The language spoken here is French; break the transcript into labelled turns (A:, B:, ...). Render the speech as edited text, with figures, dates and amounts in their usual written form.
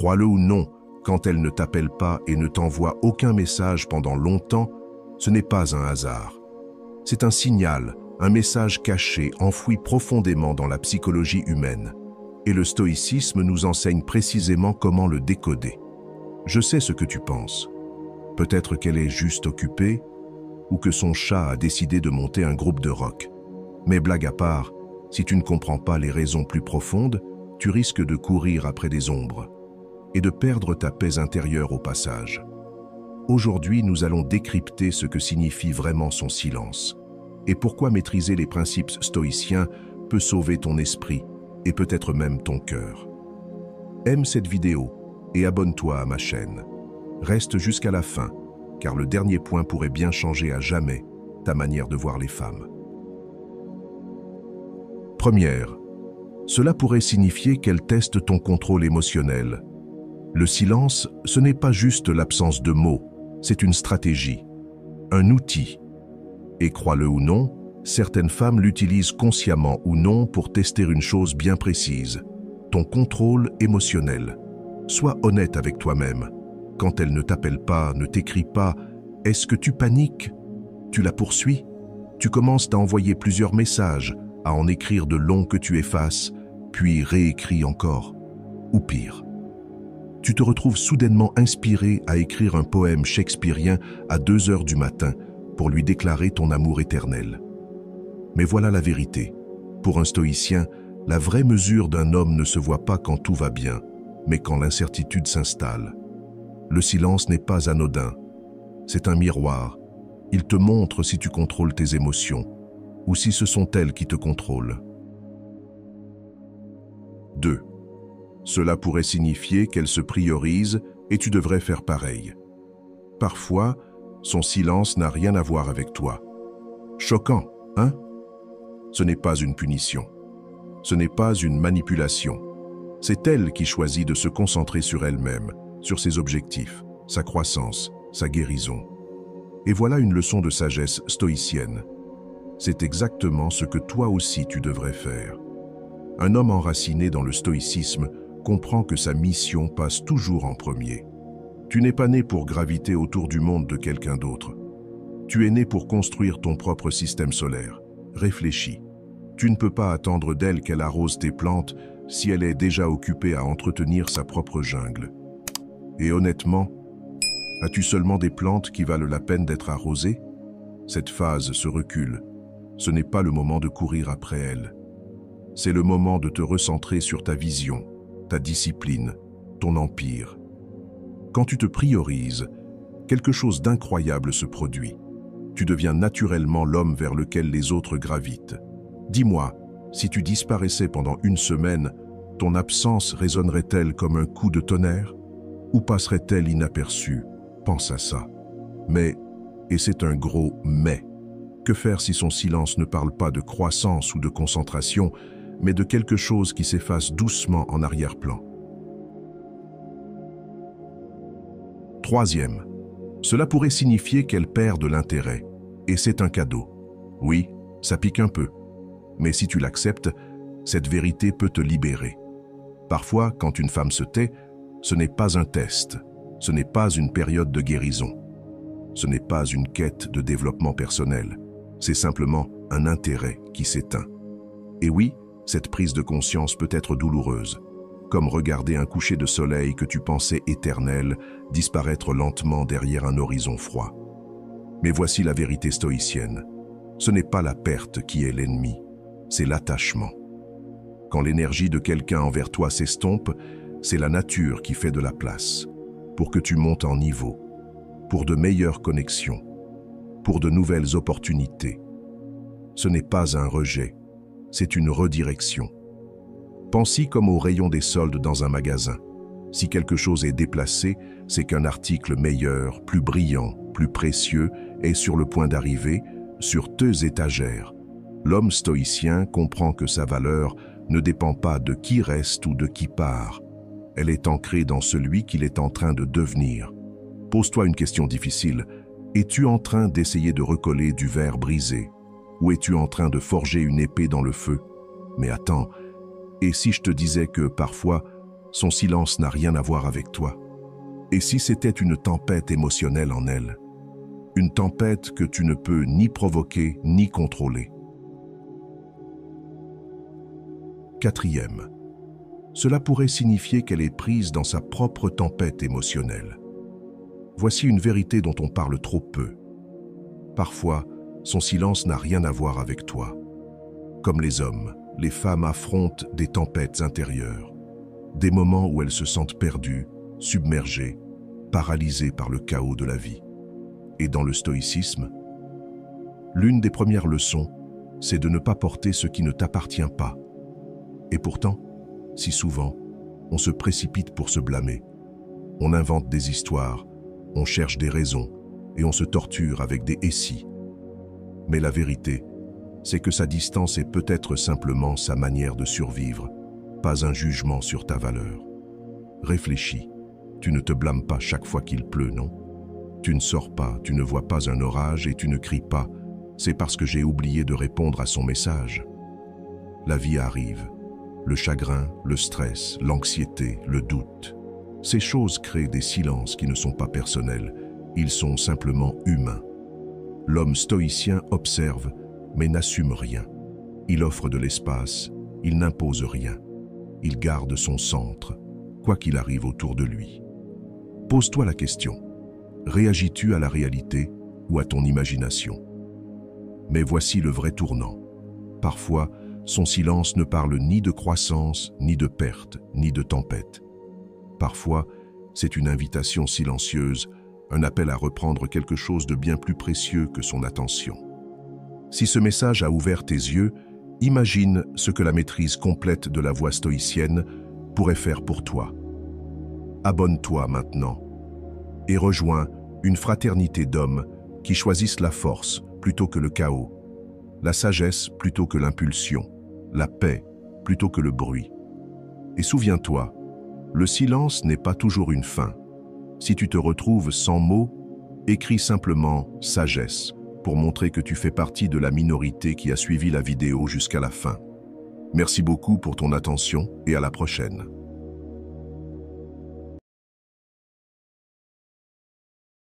A: Crois-le ou non, quand elle ne t'appelle pas et ne t'envoie aucun message pendant longtemps, ce n'est pas un hasard. C'est un signal, un message caché, enfoui profondément dans la psychologie humaine. Et le stoïcisme nous enseigne précisément comment le décoder. Je sais ce que tu penses. Peut-être qu'elle est juste occupée, ou que son chat a décidé de monter un groupe de rock. Mais blague à part, si tu ne comprends pas les raisons plus profondes, tu risques de courir après des ombres et de perdre ta paix intérieure au passage. Aujourd'hui, nous allons décrypter ce que signifie vraiment son silence et pourquoi maîtriser les principes stoïciens peut sauver ton esprit et peut-être même ton cœur. Aime cette vidéo et abonne-toi à ma chaîne. Reste jusqu'à la fin, car le dernier point pourrait bien changer à jamais ta manière de voir les femmes. Première, cela pourrait signifier qu'elle teste ton contrôle émotionnel. Le silence, ce n'est pas juste l'absence de mots, c'est une stratégie, un outil. Et crois-le ou non, certaines femmes l'utilisent consciemment ou non pour tester une chose bien précise, ton contrôle émotionnel. Sois honnête avec toi-même. Quand elle ne t'appelle pas, ne t'écrit pas, est-ce que tu paniques? Tu la poursuis? Tu commences à envoyer plusieurs messages, à en écrire de longs que tu effaces, puis réécris encore, ou pire. Tu te retrouves soudainement inspiré à écrire un poème shakespearien à 2 heures du matin pour lui déclarer ton amour éternel. Mais voilà la vérité. Pour un stoïcien, la vraie mesure d'un homme ne se voit pas quand tout va bien, mais quand l'incertitude s'installe. Le silence n'est pas anodin. C'est un miroir. Il te montre si tu contrôles tes émotions ou si ce sont elles qui te contrôlent. 2. Cela pourrait signifier qu'elle se priorise et tu devrais faire pareil. Parfois, son silence n'a rien à voir avec toi. Choquant, hein? Ce n'est pas une punition. Ce n'est pas une manipulation. C'est elle qui choisit de se concentrer sur elle-même, sur ses objectifs, sa croissance, sa guérison. Et voilà une leçon de sagesse stoïcienne. C'est exactement ce que toi aussi tu devrais faire. Un homme enraciné dans le stoïcisme comprend que sa mission passe toujours en premier. Tu n'es pas né pour graviter autour du monde de quelqu'un d'autre. Tu es né pour construire ton propre système solaire. Réfléchis. Tu ne peux pas attendre d'elle qu'elle arrose tes plantes si elle est déjà occupée à entretenir sa propre jungle. Et honnêtement, as-tu seulement des plantes qui valent la peine d'être arrosées? Cette phase se recule. Ce n'est pas le moment de courir après elle. C'est le moment de te recentrer sur ta vision, ta discipline, ton empire. Quand tu te priorises, quelque chose d'incroyable se produit. Tu deviens naturellement l'homme vers lequel les autres gravitent. Dis-moi, si tu disparaissais pendant 1 semaine, ton absence résonnerait-elle comme un coup de tonnerre? Ou passerait-elle inaperçue? Pense à ça. Mais, et c'est un gros « mais », que faire si son silence ne parle pas de croissance ou de concentration, mais de quelque chose qui s'efface doucement en arrière-plan? 3e, cela pourrait signifier qu'elle perd de l'intérêt, et c'est un cadeau. Oui, ça pique un peu, mais si tu l'acceptes, cette vérité peut te libérer. Parfois, quand une femme se tait, ce n'est pas un test, ce n'est pas une période de guérison, ce n'est pas une quête de développement personnel, c'est simplement un intérêt qui s'éteint. Et oui, cette prise de conscience peut être douloureuse, comme regarder un coucher de soleil que tu pensais éternel disparaître lentement derrière un horizon froid. Mais voici la vérité stoïcienne. Ce n'est pas la perte qui est l'ennemi, c'est l'attachement. Quand l'énergie de quelqu'un envers toi s'estompe, c'est la nature qui fait de la place, pour que tu montes en niveau, pour de meilleures connexions, pour de nouvelles opportunités. Ce n'est pas un rejet, c'est une redirection. Pense-y comme au rayon des soldes dans un magasin. Si quelque chose est déplacé, c'est qu'un article meilleur, plus brillant, plus précieux est sur le point d'arriver sur 2 étagères. L'homme stoïcien comprend que sa valeur ne dépend pas de qui reste ou de qui part. Elle est ancrée dans celui qu'il est en train de devenir. Pose-toi une question difficile. Es-tu en train d'essayer de recoller du verre brisé? Ou es-tu en train de forger une épée dans le feu? Mais attends, et si je te disais que parfois, son silence n'a rien à voir avec toi. Et si c'était une tempête émotionnelle en elle? Une tempête que tu ne peux ni provoquer ni contrôler. Quatrième, cela pourrait signifier qu'elle est prise dans sa propre tempête émotionnelle. Voici une vérité dont on parle trop peu. Parfois, son silence n'a rien à voir avec toi. Comme les hommes, les femmes affrontent des tempêtes intérieures, des moments où elles se sentent perdues, submergées, paralysées par le chaos de la vie. Et dans le stoïcisme, l'une des premières leçons, c'est de ne pas porter ce qui ne t'appartient pas. Et pourtant, si souvent, on se précipite pour se blâmer. On invente des histoires, on cherche des raisons et on se torture avec des « et si ». Mais la vérité, c'est que sa distance est peut-être simplement sa manière de survivre, pas un jugement sur ta valeur. Réfléchis, tu ne te blâmes pas chaque fois qu'il pleut, non? Tu ne sors pas, tu ne vois pas un orage et tu ne cries pas. C'est parce que j'ai oublié de répondre à son message. La vie arrive. Le chagrin, le stress, l'anxiété, le doute. Ces choses créent des silences qui ne sont pas personnels. Ils sont simplement humains. L'homme stoïcien observe, mais n'assume rien. Il offre de l'espace, il n'impose rien. Il garde son centre, quoi qu'il arrive autour de lui. Pose-toi la question. Réagis-tu à la réalité ou à ton imagination? Mais voici le vrai tournant. Parfois, son silence ne parle ni de croissance, ni de perte, ni de tempête. Parfois, c'est une invitation silencieuse, un appel à reprendre quelque chose de bien plus précieux que son attention. Si ce message a ouvert tes yeux, imagine ce que la maîtrise complète de la voie stoïcienne pourrait faire pour toi. Abonne-toi maintenant et rejoins une fraternité d'hommes qui choisissent la force plutôt que le chaos, la sagesse plutôt que l'impulsion, la paix plutôt que le bruit. Et souviens-toi, le silence n'est pas toujours une fin. Si tu te retrouves sans mots, écris simplement « sagesse » pour montrer que tu fais partie de la minorité qui a suivi la vidéo jusqu'à la fin. Merci beaucoup pour ton attention et à la prochaine.